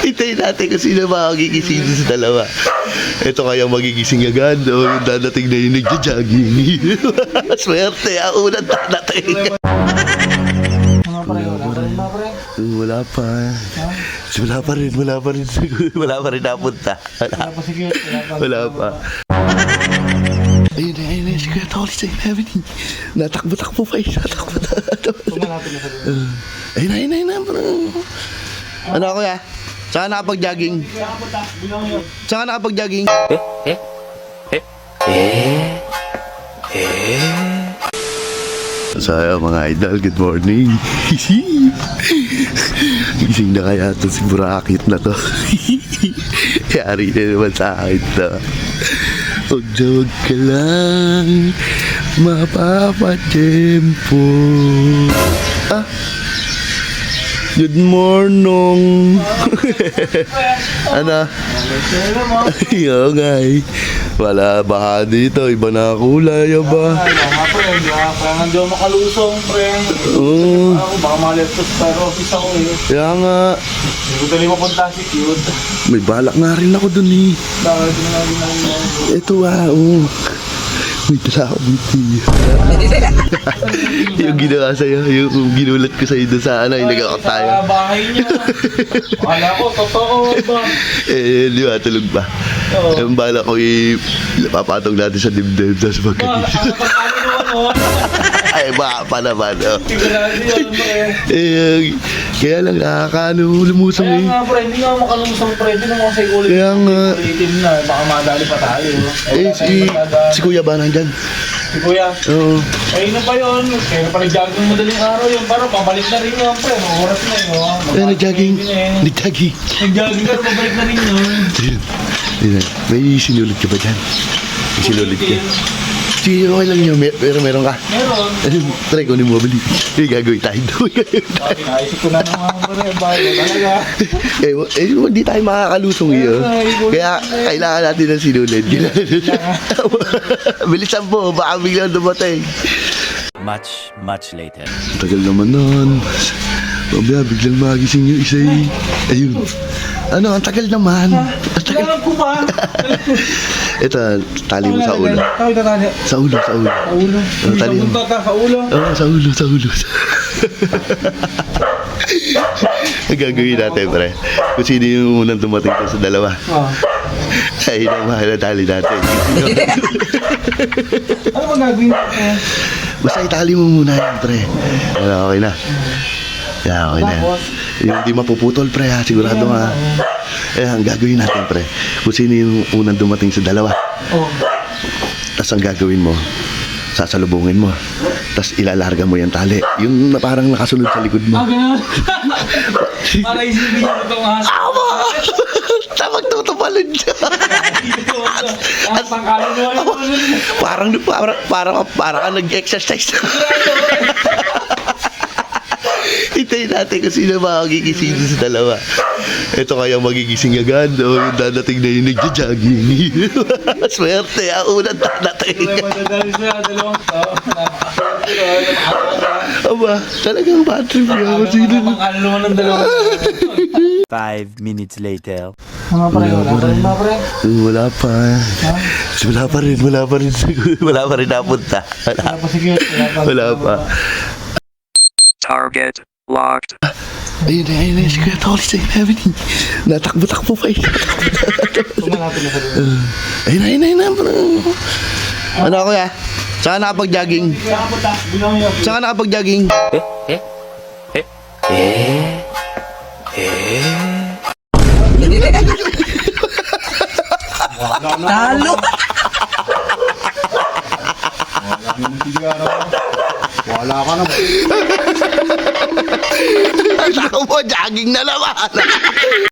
Hintayin natin kung sino magigising sa dalawa. Ito kaya magigising agad o yung dadating na yung nagja-jogging. Swerte, ang unang dadating. Wala pa. Wala pa rin. Wala pa rin napunta. Wala pa. Ayun, si Kuya Tolly sa 11. Natakbo pa eh. Ayun. Ano ako ya? Saan nakapag-jogging? So mga idol, good morning. Gising na kaya ito si Burakit na to. Yari na naman sa akin to. Huwag ka lang mapapatempo. Good morning. Ano? Yo guys. Wala baka dito, iba na kulay ba? Parang hindi ako makalusong, pre. Ako, baka maleptos pero office ako eh. Kaya nga. Hindi ko dali mapunta si Cute. May balak nga rin ako dun eh. Bakit na Ito may dala ako dito. Yung ginawa sa'yo, yung ginulat ko sa'yo doon sa ilagak tayo. Sa bahay niya. Akala ko, totoo ba? Di ba, tulog pa. Yung bala ko papatong natin sa dibdib tapos magkagising. Ay, baka pa naman. Kaya lang lumusong Kaya nga, pre, hindi nga makalusong, pre. Hindi naman kasi ulit. Kaya nga. Ulitin na, baka madali pa tayo. Si Kuya ba nandyan? Si Kuya? Oo. Ayun na pa yun. Kaya pa nag-jogging madaling araw yun. Parang pabalik na rin yun, pre. Oras na yun. Nag-jogging. Nag-jogging ka, pabalik na rin yun. May sinulit ka ba dyan? May sinulit ka? Sige, okay lang yun. Pero meron ka? Meron. Try ko ni mo bali. Gagawin tayo doon. Naisip ko na naman, pre. Bakit talaga? Hindi tayo makakalusong yun. Kaya kailangan natin ng sinulit. Bilisan po, baka biglang dumating. Much later. Tagal naman nun. Mamaya biglang magising yung isa eh. Ayun. Ano, ang tagal naman. Alam ko pa. Ito, tali mo sa ulo. Tali. Sa ulo. Sa ulo. Tali mo. Sa ulo. Oo, sa ulo. Ang gagawin natin, pre. Kung sino yung unang dumating sa dalawa. Ay, mahal na tali natin. Ano bang gagawin natin? Basta itali mo muna yan, pre. Okay na. Okay na. Yung hindi mapuputol, pre, ha? Sigurado ha. Ang gagawin natin, pre. Kung sino yung unang dumating sa dalawa. Tapos ang gagawin mo, sasalubungin mo. Tapos ilalarga mo yung tali. Yung parang nakasunod sa likod mo. Ganun. Para isipin niya itong ahas. Magtutupalan siya. At pangkalan naman. Parang ka nag-exercise. Hintayin natin kung sino magigising sa dalawa. Ito kaya magigising agad o yung dadating na yung nagja-jogging. Swerte, ang unang dadating. Madadali siya, dalawang tao. Aba, talagang bad trip yun. Pangkalan naman ng dalawa. 5 minutes later. Mga pre, wala pre. Wala pa. Wala pa rin napunta. Wala pa si Cute. Wala pa. Target locked. Ayun, si Kuya Tolly sa 11. Natakbo pa eh. Tumalapin na sa dito. Ayun. Ano ako ya? Saan nakapag-jogging? Saan nakapag-jogging? Talo! Wala ka na. Ako mo, jogging na naman.